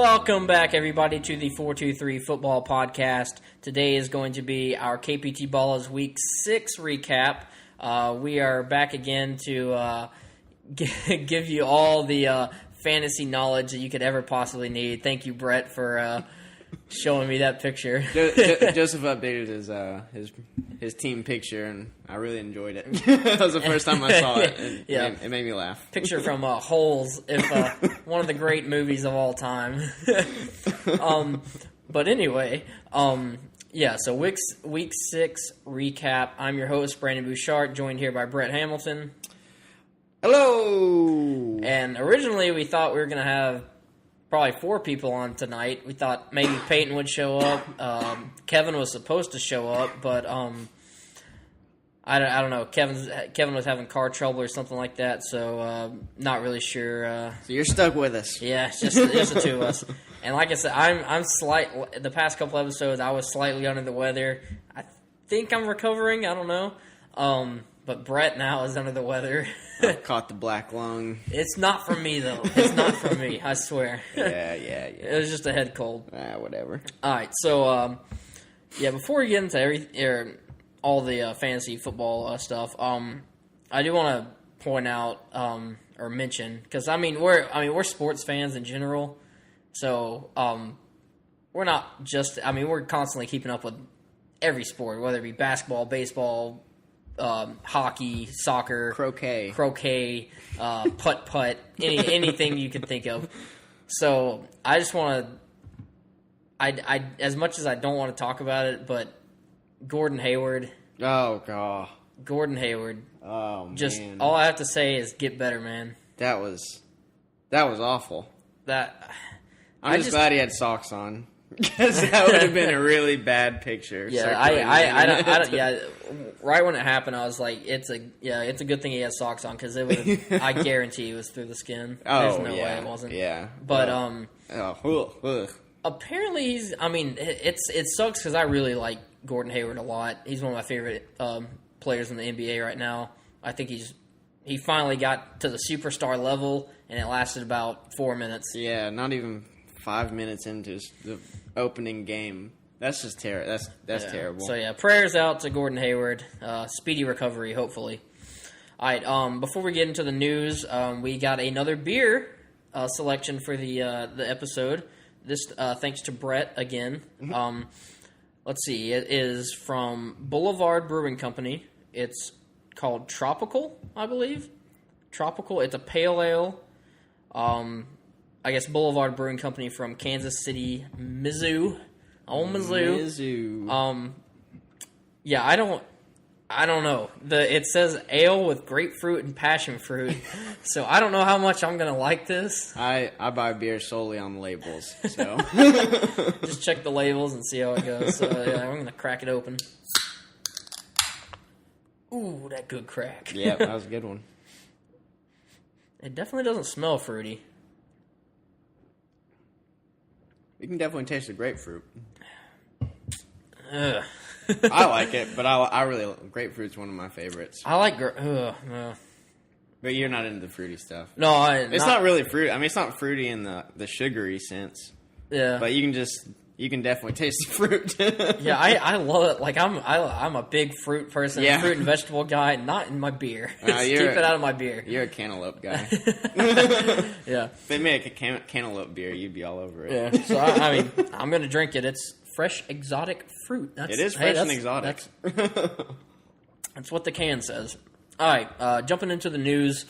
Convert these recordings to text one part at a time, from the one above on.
Welcome back, everybody, to the 423 Football Podcast. Today is going to be our KPT BALLAS Week 6 recap. We are back again to give you all the fantasy knowledge that you could ever possibly need. Thank you, Brett, for showing me that picture. Joseph updated his team picture, and I really enjoyed it. That was the first time I saw it, and it made me laugh. Picture from Holes, one of the great movies of all time. But anyway, so week 6 recap. I'm your host, Brandon Bouchard, joined here by Brett Hamilton. Hello! And originally we thought we were going to have probably 4 people on tonight. We thought maybe Peyton would show up. Kevin was supposed to show up, but I don't know. Kevin was having car trouble or something like that, so not really sure. So you're stuck with us. Yeah, it's just the two of us. And like I said, I'm slight. The past couple episodes, I was slightly under the weather. I think I'm recovering. I don't know. But Brett now is under the weather. I caught the black lung. It's not from me, though. It's not from me, I swear. Yeah. It was just a head cold. Whatever. All right, so, before we get into all the fantasy football stuff, I do want to point out or mention, because, we're sports fans in general, so we're not just, we're constantly keeping up with every sport, whether it be basketball, baseball, hockey, soccer, croquet, putt, anything you can think of. So I just want to, I as much as I don't want to talk about it, but Gordon Hayward. Oh God, Gordon Hayward. Oh just man. All I have to say is get better, man. That was awful. I'm just glad he had socks on. Because that would have been a really bad picture. Yeah, I don't. Right when it happened, I was like, "It's a good thing he has socks on because it would. I guarantee it was through the skin. There's no way it wasn't. Yeah, but apparently he's. It sucks because I really like Gordon Hayward a lot. He's one of my favorite players in the NBA right now. I think he finally got to the superstar level, and it lasted about 4 minutes. Yeah, not even 5 minutes into the opening game. That's just terrible. That's terrible. So prayers out to Gordon Hayward. Speedy recovery, hopefully. All right. Before we get into the news, we got another beer selection for the episode. This thanks to Brett again. Mm-hmm. Let's see. It is from Boulevard Brewing Company. It's called Tropical, I believe. Tropical. It's a pale ale. I guess Boulevard Brewing Company from Kansas City, Mizzou. Mizzou. I don't know. It says ale with grapefruit and passion fruit. So I don't know how much I'm gonna like this. I buy beer solely on the labels. So just check the labels and see how it goes. So I'm gonna crack it open. Ooh, that good crack. Yeah, that was a good one. It definitely doesn't smell fruity. You can definitely taste the grapefruit. Ugh. I like it, but I really grapefruit's one of my favorites. I like But you're not into the fruity stuff. No, it's not really fruity. It's not fruity in the sugary sense. Yeah, but you can definitely taste the fruit. Yeah, I love it. Like I'm a big fruit person, fruit and vegetable guy. Not in my beer. Keep it out of my beer. You're a cantaloupe guy. Yeah, if they made a cantaloupe beer, you'd be all over it. Yeah, so I'm gonna drink it. It's fresh exotic fruit. It is fresh and exotic. That's what the can says. All right, jumping into the news.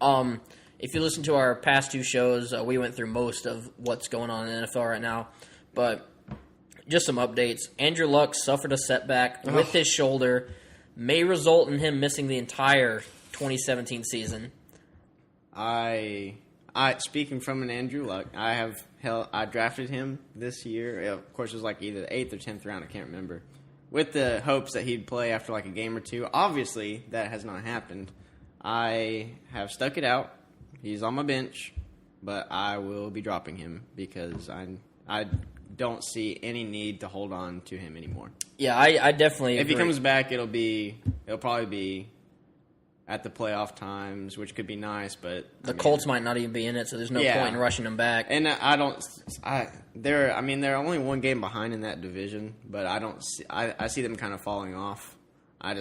If you listen to our past 2 shows, we went through most of what's going on in the NFL right now. But just some updates. Andrew Luck suffered a setback with his shoulder. May result in him missing the entire 2017 season. I speaking from an Andrew Luck, I drafted him this year. Of course, it was like either the 8th or 10th round. I can't remember. With the hopes that he'd play after like a game or 2. Obviously, that has not happened. I have stuck it out. He's on my bench, but I will be dropping him because I don't see any need to hold on to him anymore. Yeah, I definitely agree. If he comes back, it'll probably be at the playoff times, which could be nice, but the Colts might not even be in it, so there's no point in rushing them back. And they're only one game behind in that division, but I see them kind of falling off. I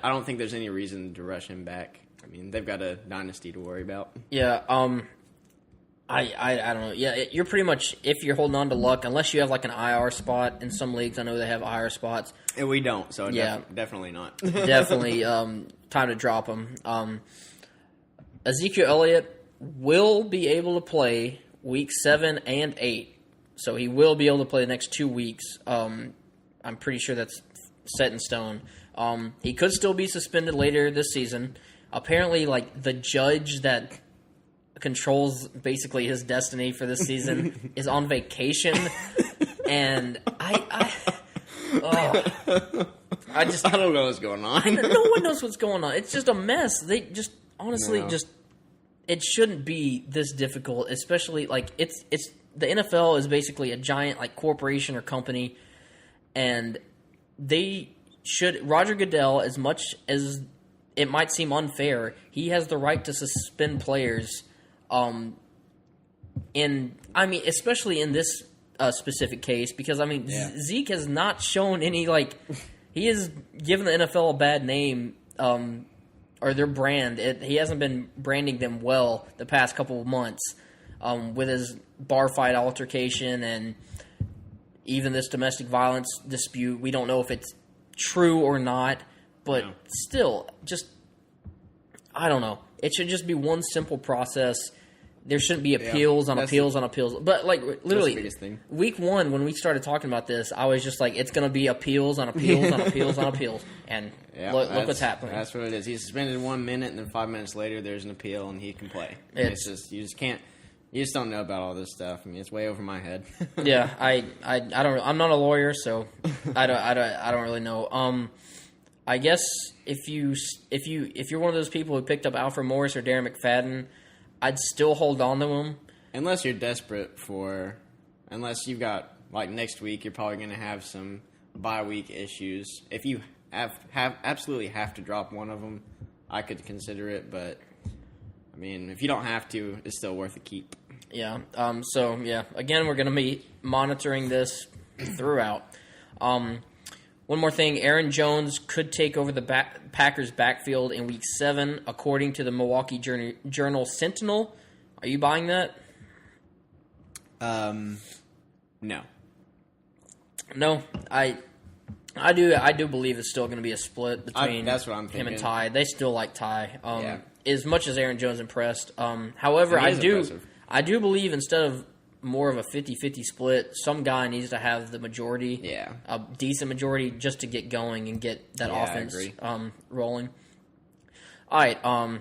don't think there's any reason to rush him back. I mean, they've got a dynasty to worry about. Yeah, I don't know. Yeah, you're pretty much, if you're holding on to Luck, unless you have like an IR spot in some leagues. I know they have IR spots. And we don't, so definitely not. Definitely time to drop him. Ezekiel Elliott will be able to play week 7 and 8. So he will be able to play the next 2 weeks. I'm pretty sure that's set in stone. He could still be suspended later this season. Apparently, like, the judge that controls basically his destiny for this season is on vacation, and I don't know what's going on. No one knows what's going on. It's just a mess. They just honestly it shouldn't be this difficult, especially like it's the NFL is basically a giant like corporation or company, and they should Roger Goodell, as much as it might seem unfair, he has the right to suspend players. Especially in this specific case, because Zeke has not shown any he has given the NFL a bad name, or their brand. He hasn't been branding them well the past couple of months, with his bar fight altercation and even this domestic violence dispute. We don't know if it's true or not, but still, just I don't know. It should just be one simple process. There shouldn't be appeals on appeals on appeals. But, like, literally, week 1, when we started talking about this, I was just like, it's going to be appeals on appeals on appeals on appeals. And look what's happening. That's what it is. He's suspended 1 minute, and then 5 minutes later, there's an appeal, and he can play. It's just, you just don't know about all this stuff. I mean, it's way over my head. Yeah, I don't. I'm not a lawyer, so I don't really know. I guess if you're one of those people who picked up Alfred Morris or Darren McFadden, I'd still hold on to him. Unless you're desperate unless you've got, like, next week, you're probably going to have some bye week issues. If you have absolutely have to drop one of them, I could consider it, but, I mean, if you don't have to, it's still worth a keep. Yeah. Again, we're going to be monitoring this throughout. One more thing, Aaron Jones could take over the Packers' backfield in Week 7, according to the Milwaukee Journal Sentinel. Are you buying that? No. No, I do believe it's still going to be a split between that's what I'm him and thinking. Ty. They still like Ty. As much as Aaron Jones impressed. However, I do believe instead of more of a 50-50 split, some guy needs to have the majority, a decent majority, just to get going and get that offense rolling. All right,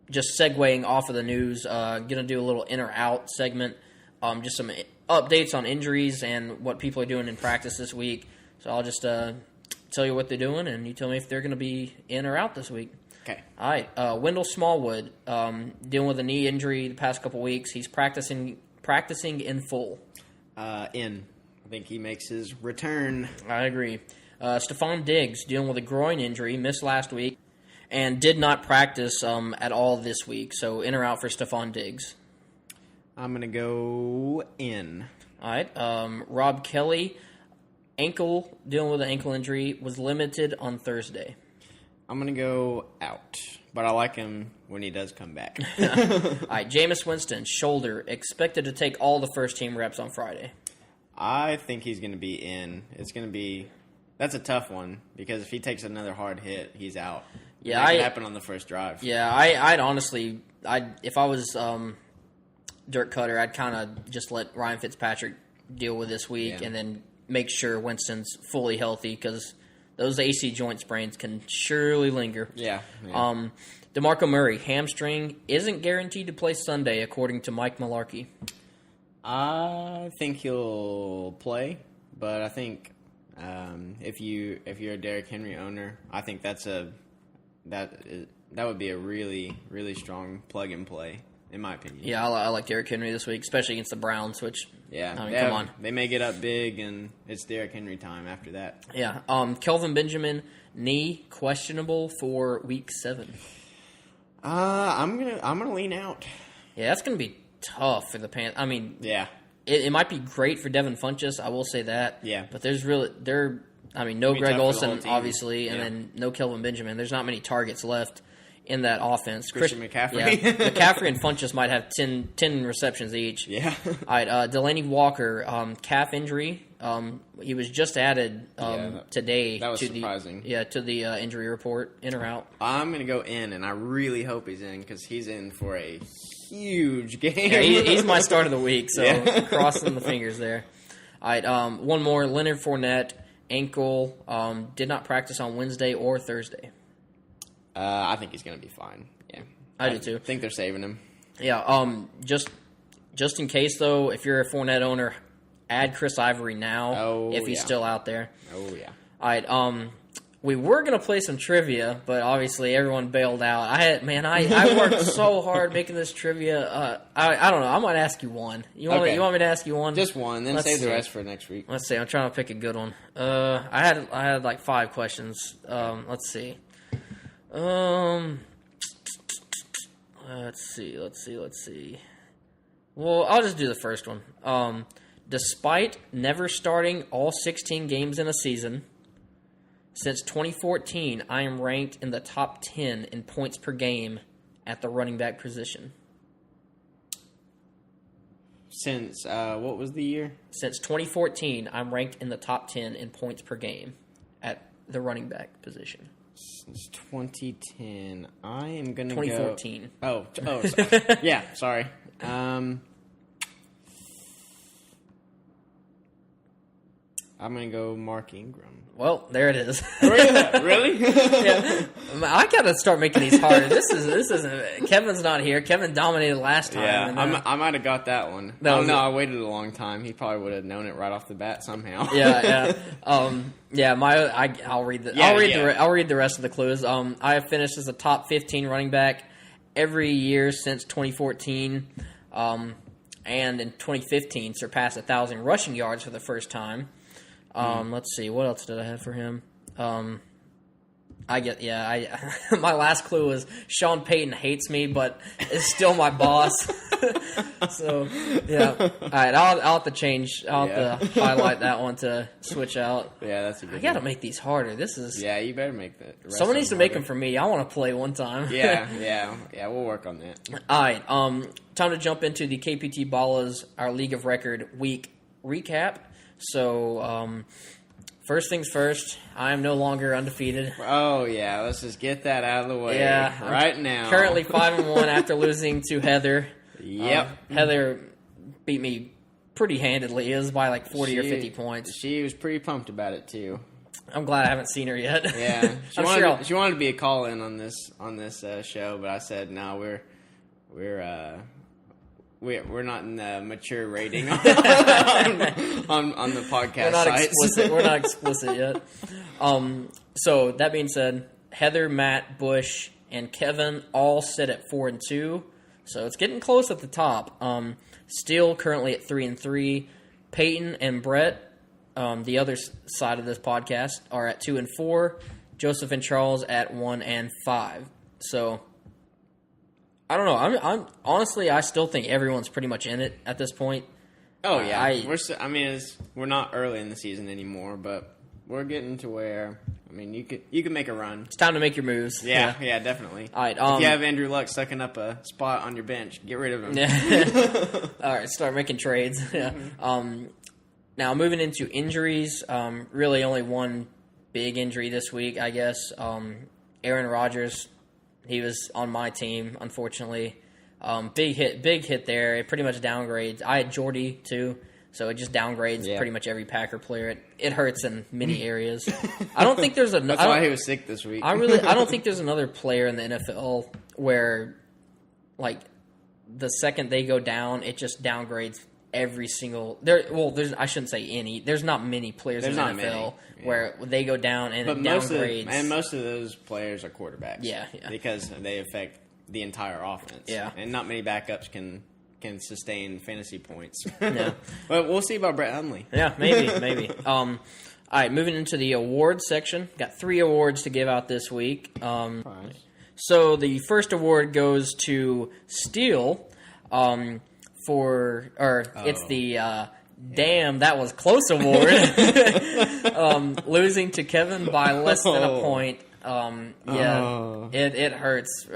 just segueing off of the news, going to do a little in or out segment, just some updates on injuries and what people are doing in practice this week. So I'll just tell you what they're doing, and you tell me if they're going to be in or out this week. Okay. All right. Wendell Smallwood, dealing with a knee injury the past couple weeks. He's practicing in full. I think he makes his return. I agree. Stephon Diggs, dealing with a groin injury, missed last week and did not practice at all this week. So in or out for Stephon Diggs? I'm going to go in. All right. Rob Kelly, dealing with an ankle injury, was limited on Thursday. I'm going to go out, but I like him when he does come back. All right, Jameis Winston, shoulder, expected to take all the first-team reps on Friday. I think he's going to be in. That's a tough one, because if he takes another hard hit, he's out. Yeah, that could happen on the first drive. Yeah, I'd honestly, if I was Dirk Cutter, I'd kind of just let Ryan Fitzpatrick deal with this week and then make sure Winston's fully healthy, because those AC joint sprains can surely linger. Yeah. DeMarco Murray, hamstring, isn't guaranteed to play Sunday, according to Mike Mularkey. I think he'll play, but I think if you're a Derrick Henry owner, I think that would be a really, really strong plug and play, in my opinion. Yeah, I like Derrick Henry this week, especially against the Browns, which Yeah. I mean, come on. They may get up big, and it's Derrick Henry time after that. Yeah. Kelvin Benjamin, knee questionable for Week 7. I'm gonna lean out. Yeah, that's gonna be tough for the Panthers. I mean, Yeah. it might be great for Devin Funchess. I will say that. Yeah. But there's no It'll be Greg tough for the whole Olsen, team. obviously, and Yeah. then no Kelvin Benjamin. There's not many targets left in that offense. Christian McCaffrey. Yeah, McCaffrey and Funchess might have 10 receptions each. Yeah. All right, Delaney Walker, calf injury. He was just added today. that was to surprising. To the injury report, in or out. I'm going to go in, and I really hope he's in because he's in for a huge game. Yeah, he's my start of the week, so Yeah. crossing the fingers there. All right, one more. Leonard Fournette, ankle, did not practice on Wednesday or Thursday. I think he's going to be fine. Yeah. I do too. I think they're saving him. Yeah, just in case, though, if you're a Fournette owner, add Chris Ivory now if he's still out there. Oh, yeah. All right, we were going to play some trivia, but obviously everyone bailed out. I worked so hard making this trivia. I don't know. I might ask you one. You want me to ask you one? Just one, then save the rest for next week. Let's see. I'm trying to pick a good one. I had like 5 questions. Let's see. Let's see. Well, I'll just do the first one. Despite never starting all 16 games in a season, since 2014, I am ranked in the top 10 in points per game at the running back position. Since, what was the year? Since 2014, I'm ranked in the top 10 in points per game at the running back position. Since 2010, I am going to 2014. go... yeah, sorry. I'm going to go Mark Ingram. Well, there it is. Really? Yeah. I gotta start making these harder. This isn't. Kevin's not here. Kevin dominated last time. Yeah, I might have got that one. I waited a long time. He probably would have known it right off the bat somehow. Yeah. I'll read I'll read the rest of the clues. I have finished as a top 15 running back every year since 2014, and in 2015 surpassed 1,000 rushing yards for the first time. Let's see, what else did I have for him? My last clue was Sean Payton hates me, but is still my boss. So, yeah. All right, I'll have to change. I'll have to highlight that one to switch out. Yeah, that's a good one. I got to make these harder. This is... Yeah, you better make that. Someone needs to make them for me. I want to play one time. Yeah, we'll work on that. All right, time to jump into the KPT BALLAS, our League of Record week recap. So, first things first, I am no longer undefeated. Oh, yeah, let's just get that out of the way right now. Currently 5-1 after losing to Heather. Yep. Heather beat me pretty handedly. It was by like 40 or 50 points. She was pretty pumped about it, too. I'm glad I haven't seen her yet. Yeah. She wanted to be a call-in on this show, but I said, no, we're not in the mature rating on the podcast sites. We're not explicit yet. So that being said, Heather, Matt, Bush, and Kevin all sit at 4-2. So it's getting close at the top. Steele currently at 3-3. Peyton and Brett, the other side of this podcast, are at 2-4. Joseph and Charles at 1-5. So I don't know. I'm honestly, I still think everyone's pretty much in it at this point. Oh yeah, we're not early in the season anymore, but we're getting to where you can make a run. It's time to make your moves. Yeah, definitely. All right, if you have Andrew Luck sucking up a spot on your bench, get rid of him. Yeah. All right, start making trades. Yeah. Now moving into injuries, really only one big injury this week, I guess. Aaron Rodgers. He was on my team, unfortunately. Big hit there. It pretty much downgrades. I had Jordy, too, so it just downgrades pretty much every Packer player. It hurts in many areas. I don't think there's That's why he was sick this week. I don't think there's another player in the NFL where, like, the second they go down, it just downgrades every single... I shouldn't say any. There's not many players in the NFL where they go down and it downgrades. Most of those players are quarterbacks. Yeah. Because they affect the entire offense. Yeah. And not many backups can can sustain fantasy points. Yeah. But we'll see about Brett Hundley. Yeah, maybe. All right, moving into the awards section. Got 3 awards to give out this week. So the first award goes to Steele it's the Damn, That Was Close award. Losing to Kevin by less than a point. It hurts.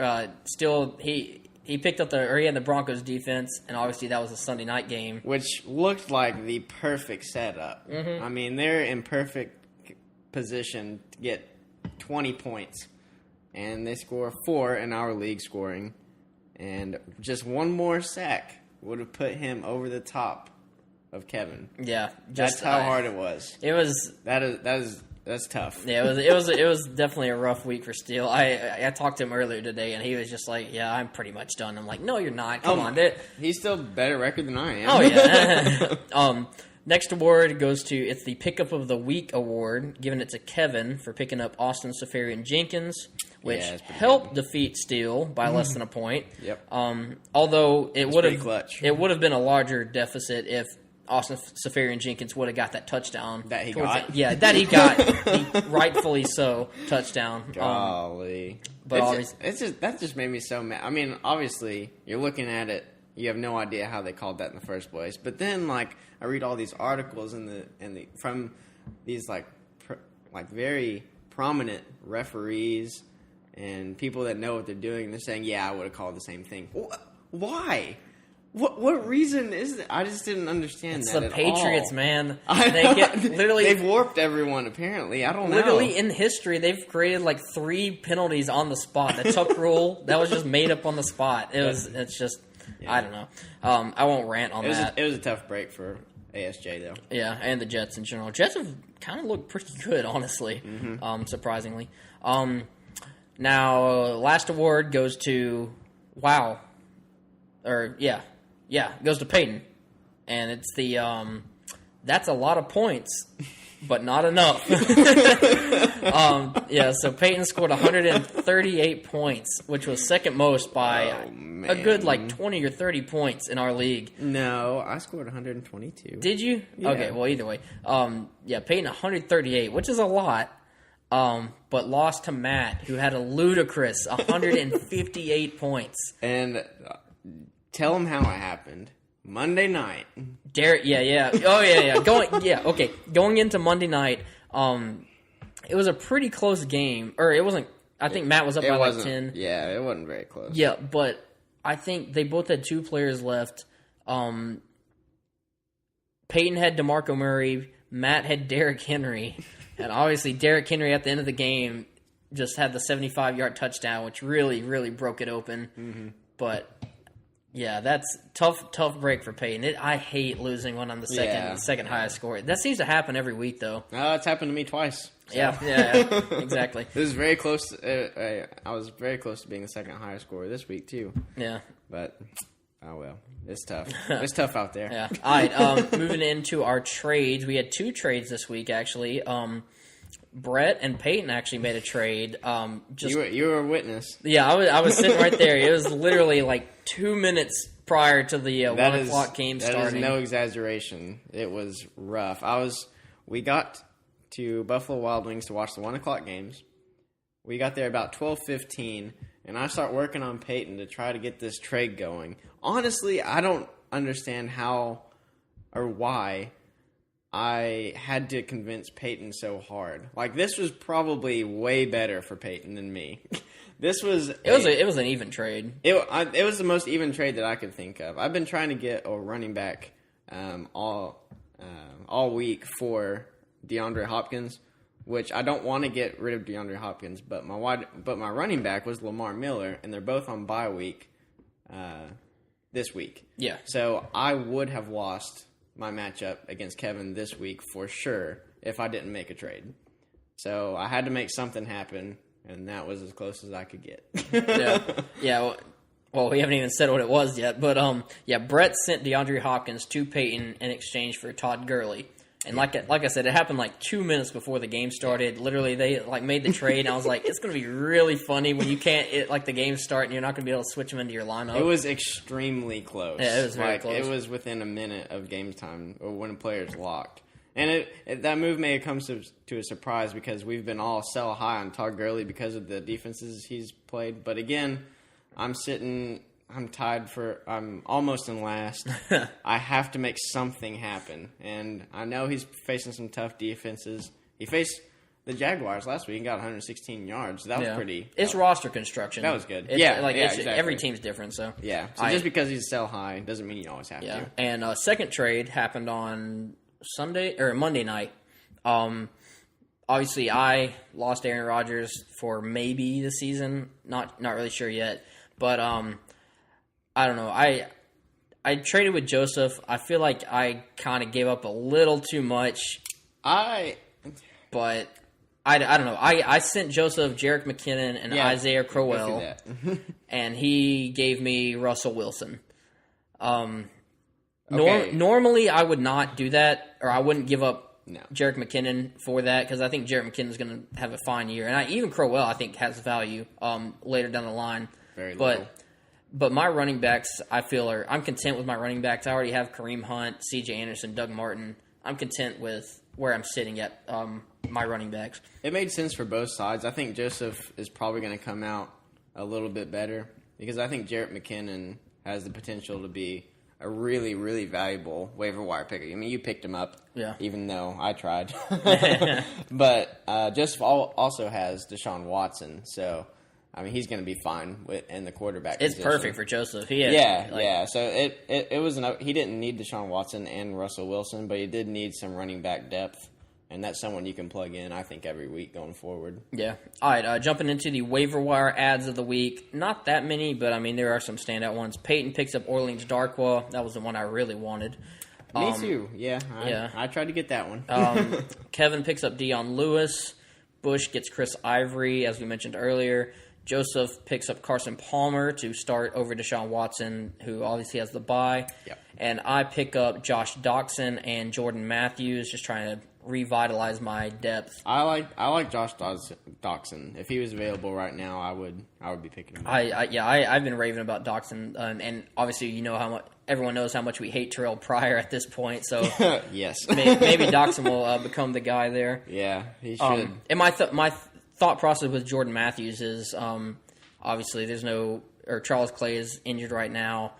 Still, he picked up he had the Broncos defense, and obviously that was a Sunday night game. Which looked like the perfect setup. Mm-hmm. I mean, they're in perfect position to get 20 points. And they score 4 in our league scoring. And just one more sack would have put him over the top of Kevin. Yeah. That's how hard it was. It was... That's tough. Yeah, it was definitely a rough week for Steele. I talked to him earlier today, and he was just like, "Yeah, I'm pretty much done." I'm like, "No, you're not. Come on." He's still better record than I am. Oh yeah. Next award goes to it's the Pickup of the Week award, giving it to Kevin for picking up Austin Seferian-Jenkins, which helped defeat Steele by less than a point. Yep. Although it would have been a larger deficit if Austin Seferian-Jenkins would have got that touchdown. That he got? That he got. Rightfully so, touchdown. Golly. But that just made me so mad. I mean, obviously, you're looking at it, you have no idea how they called that in the first place. But then, I read all these articles from these, very prominent referees and people that know what they're doing. They're saying, yeah, I would have called the same thing. Why? What reason is that? I just didn't understand it's that the at Patriots, all. Man. They've warped everyone, apparently. I don't know. Literally, in history, they've created 3 penalties on the spot. The tuck rule, that was just made up on the spot. It's just, I don't know. I won't rant on that. It was a tough break for ASJ, though. Yeah, and the Jets in general. Jets have kind of looked pretty good, honestly, surprisingly. Now, last award goes to, goes to Peyton. And it's the, that's a lot of points, but not enough. So Peyton scored 138 points, which was second most by a good 20 or 30 points in our league. No, I scored 122. Did you? Yeah. Okay, well, either way. Peyton 138, which is a lot, but lost to Matt, who had a ludicrous 158 points. And tell him how it happened. Monday night. Derek, Oh, yeah. Going into Monday night, it was a pretty close game. Or it wasn't, I think Matt was up by 10. Yeah, it wasn't very close. Yeah, but I think they both had 2 players left. Peyton had DeMarco Murray, Matt had Derrick Henry. And obviously Derrick Henry at the end of the game just had the 75-yard touchdown, which really, really broke it open. Mm-hmm. But... yeah, that's tough break for Peyton. I hate losing when I'm the second highest scorer. That seems to happen every week, though. It's happened to me twice. So. Yeah, exactly. This is very close. I was very close to being the second highest scorer this week too. Yeah, but oh well, it's tough. It's tough out there. Yeah. All right. Moving into our trades, we had 2 trades this week actually. Brett and Peyton actually made a trade. You were a witness. Yeah, I was sitting right there. It was literally 2 minutes prior to the 1 o'clock game starting. That is no exaggeration. It was rough. We got to Buffalo Wild Wings to watch the 1 o'clock games. We got there about 12:15, and I start working on Peyton to try to get this trade going. Honestly, I don't understand how or why I had to convince Peyton so hard. This was probably way better for Peyton than me. It was an even trade. It was the most even trade that I could think of. I've been trying to get a running back all week for DeAndre Hopkins, which I don't want to get rid of DeAndre Hopkins, but my running back was Lamar Miller, and they're both on bye week this week. Yeah. So I would have lost my matchup against Kevin this week for sure if I didn't make a trade. So I had to make something happen, and that was as close as I could get. Yeah. Well, we haven't even said what it was yet, but Brett sent DeAndre Hopkins to Peyton in exchange for Todd Gurley. And like I said, it happened like 2 minutes before the game started. Literally, they like made the trade, and I was like, it's going to be really funny when you can't like the game start and you're not going to be able to switch them into your lineup. It was extremely close. Yeah, it was very close. It was within a minute of game time or when a player's locked. And that move may have come to a surprise because we've been all sell high on Todd Gurley because of the defenses he's played. But again, I'm almost in last. I have to make something happen. And I know he's facing some tough defenses. He faced the Jaguars last week and got 116 yards. That was pretty... It's roster construction. That was good. Exactly. Every team's different, so... Yeah, so just because he's sell high doesn't mean you always have to. And second trade happened on Monday night. Obviously, I lost Aaron Rodgers for maybe the season. Not really sure yet. But I don't know. I traded with Joseph. I feel like I kind of gave up a little too much. But I don't know. I sent Joseph Jerick McKinnon and Isaiah Crowell, and he gave me Russell Wilson. Normally, I would not do that, or I wouldn't give up Jerick McKinnon for that, because I think Jerick McKinnon is going to have a fine year. And even Crowell, I think, has value later down the line. Very little. But my running backs, I feel, I'm content with my running backs. I already have Kareem Hunt, C.J. Anderson, Doug Martin. I'm content with where I'm sitting at my running backs. It made sense for both sides. I think Joseph is probably going to come out a little bit better because I think Jerick McKinnon has the potential to be a really, really valuable waiver wire pick. I mean, you picked him up, even though I tried. But Joseph also has Deshaun Watson, so... I mean, he's going to be fine in the quarterback position. It's perfect for Joseph. So it was he didn't need Deshaun Watson and Russell Wilson, but he did need some running back depth, and that's someone you can plug in, I think, every week going forward. Yeah. All right, jumping into the waiver wire ads of the week. Not that many, but, I mean, there are some standout ones. Peyton picks up Orleans Darkwa. That was the one I really wanted. Me too. I tried to get that one. Kevin picks up Dion Lewis. Bush gets Chris Ivory, as we mentioned earlier. Joseph picks up Carson Palmer to start over Deshaun Watson, who obviously has the bye. Yep. And I pick up Josh Doxson and Jordan Matthews, just trying to revitalize my depth. I like Josh Doxson. If he was available right now, I would be picking him up. I've been raving about Doxson, and obviously you know how much everyone knows how much we hate Terrell Pryor at this point. So yes, maybe Doxson will become the guy there. Yeah, he should. And my thought process with Jordan Matthews is obviously Charles Clay is injured right now.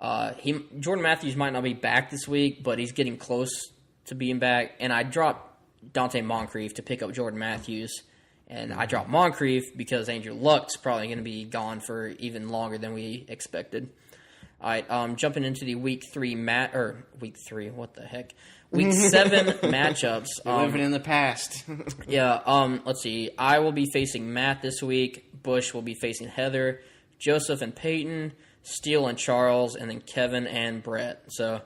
Jordan Matthews might not be back this week, but he's getting close to being back. And I dropped Dante Moncrief to pick up Jordan Matthews, and I dropped Moncrief because Andrew Luck's probably going to be gone for even longer than we expected. All right, jumping into the week 3 what the heck? Week 7 matchups. You're living in the past. Let's see. I will be facing Matt this week. Bush will be facing Heather. Joseph and Peyton. Steele and Charles. And then Kevin and Brett. So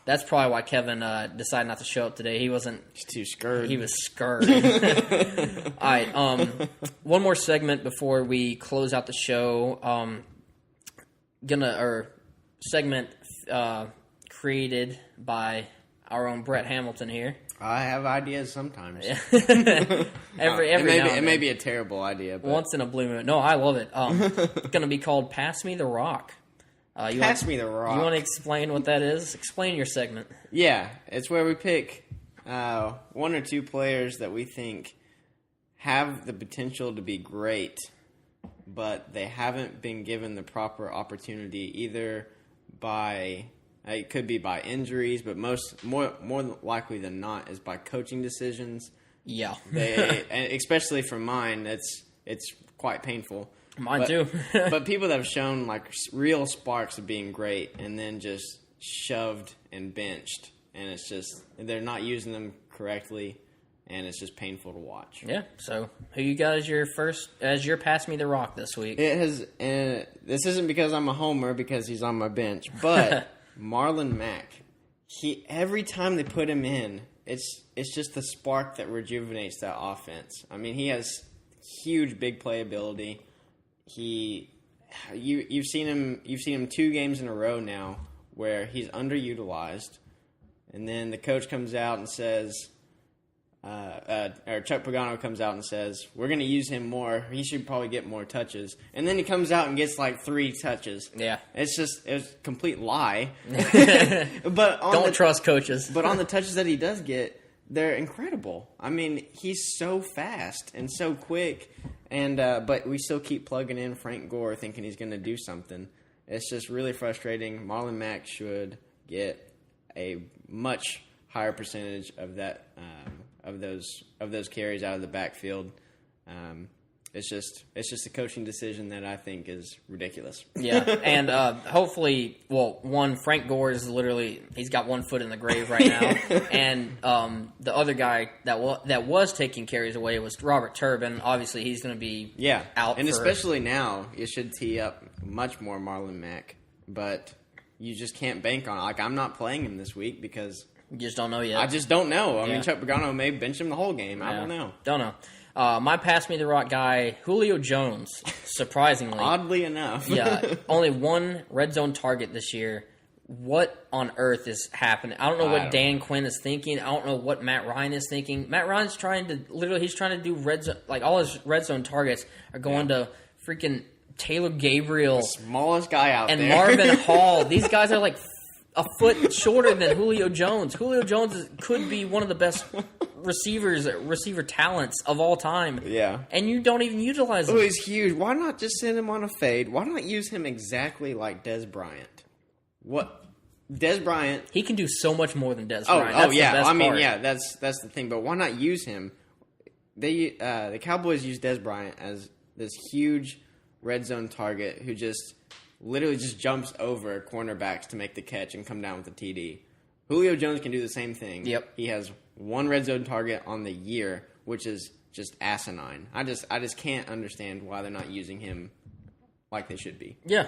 that's probably why Kevin decided not to show up today. He's too scared. He was scared. All right. One more segment before we close out the show. Segment created by our own Brett Hamilton here. I have ideas sometimes. It may be a terrible idea. But... once in a blue moon. No, I love it. It's going to be called Pass Me the Rock. Pass Me the Rock. You want to explain what that is? Explain your segment. Yeah, it's where we pick one or two players that we think have the potential to be great, but they haven't been given the proper opportunity either by... It could be by injuries, but more likely than not is by coaching decisions. Yeah, and especially for mine, it's quite painful. Mine too. But people that have shown like real sparks of being great and then just shoved and benched, and it's just they're not using them correctly, and it's just painful to watch. Yeah. So who you got as your Pass Me the Rock this week? It has, and this isn't because I'm a homer because he's on my bench, but. Marlon Mack, every time they put him in, it's just the spark that rejuvenates that offense. I mean, he has huge big playability. You've seen him 2 games in a row now where he's underutilized, And then the coach comes out and says, or Chuck Pagano comes out and says, we're going to use him more. He should probably get more touches. And then he comes out and gets like 3 touches. Yeah. It's a complete lie. But don't trust coaches. But on the touches that he does get, they're incredible. I mean, he's so fast and so quick. And but we still keep plugging in Frank Gore thinking he's going to do something. It's just really frustrating. Marlon Mack should get a much higher percentage of that of those carries out of the backfield. It's just a coaching decision that I think is ridiculous. Yeah, and hopefully, Frank Gore is he's got one foot in the grave right now, and the other guy that was taking carries away was Robert Turbin. Obviously, he's going to be out, and especially now, you should tee up much more Marlon Mack, but you just can't bank on it. Like, I'm not playing him this week because you just don't know yet. I just don't know. I mean, Chuck Pagano may bench him the whole game. I don't know. Don't know. My pass me the rock guy, Julio Jones, surprisingly. Oddly enough. Only 1 red zone target this year. What on earth is happening? I don't know what Dan Quinn is thinking. I don't know what Matt Ryan is thinking. Matt Ryan's trying to do red zone, like all his red zone targets are going to freaking Taylor Gabriel. The smallest guy out and there. And Marvin Hall. These guys are like a foot shorter than Julio Jones. Julio Jones could be one of the best receiver talents of all time. Yeah. And you don't even utilize him. Oh, he's huge. Why not just send him on a fade? Why not use him exactly like Des Bryant? What? Des Bryant. He can do so much more than Des Bryant. That's yeah. The best part. Yeah, that's the thing. But why not use him? The Cowboys use Des Bryant as this huge red zone target who just literally just jumps over cornerbacks to make the catch and come down with a TD. Julio Jones can do the same thing. Yep. He has 1 red zone target on the year, which is just asinine. I just can't understand why they're not using him like they should be. Yeah,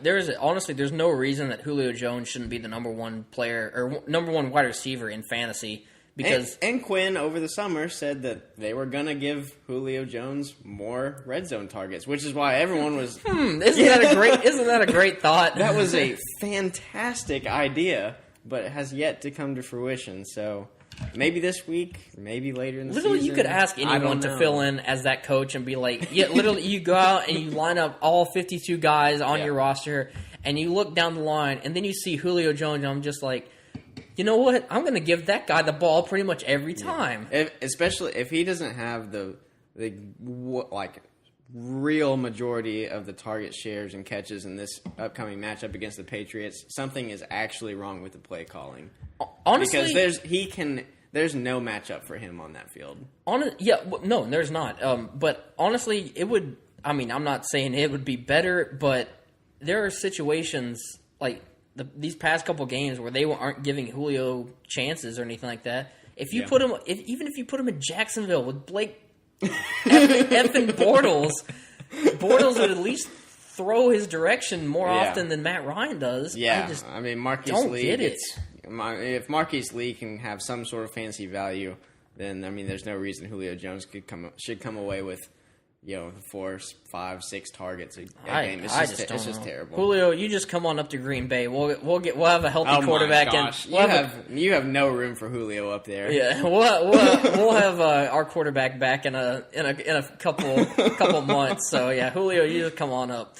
there's no reason that Julio Jones shouldn't be the number 1 player or number 1 wide receiver in fantasy. Because and Quinn over the summer said that they were going to give Julio Jones more red zone targets, which is why everyone was isn't that a great thought? That was a fantastic idea, but it has yet to come to fruition. So maybe this week, maybe later in the season. You could ask anyone to fill in as that coach and be like, you go out and you line up all 52 guys on your roster and you look down the line and then you see Julio Jones and I'm just like, you know what? I'm going to give that guy the ball pretty much every time. Especially if he doesn't have the real majority of the target shares and catches in this upcoming matchup against the Patriots, something is actually wrong with the play calling. Honestly, because there's no matchup for him on that field. No, there's not. But honestly, it would. I mean, I'm not saying it would be better, but there are situations like these past couple games where they aren't giving Julio chances or anything like that. If you put him, even if you put him in Jacksonville with Blake effing Bortles would at least throw his direction more often than Matt Ryan does. Yeah, I mean, Marquise Lee get it. If Marquise Lee can have some sort of fantasy value, then I mean, there's no reason Julio Jones should come away with 4, 5, 6 targets a game. It's just terrible. Julio, you just come on up to Green Bay. We'll have a healthy quarterback. My gosh. You have no room for Julio up there. Yeah, we'll have our quarterback back in a couple months. So yeah, Julio, you just come on up.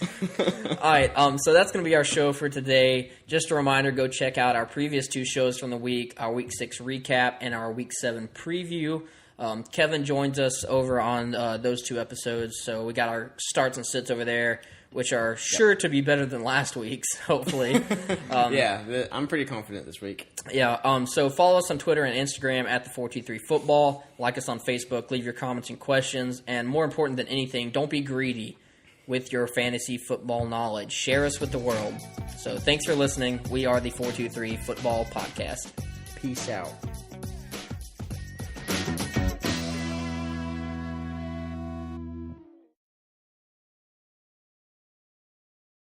All right. So that's going to be our show for today. Just a reminder: go check out our previous 2 shows from the week, our Week 6 recap and our Week 7 preview. Kevin joins us over on those 2 episodes, so we got our starts and sits over there, which are sure to be better than last week's, hopefully. I'm pretty confident this week. Yeah, so follow us on Twitter and Instagram at the423football. Like us on Facebook, leave your comments and questions, and more important than anything, don't be greedy with your fantasy football knowledge. Share us with the world. So thanks for listening. We are the 423 Football Podcast. Peace out.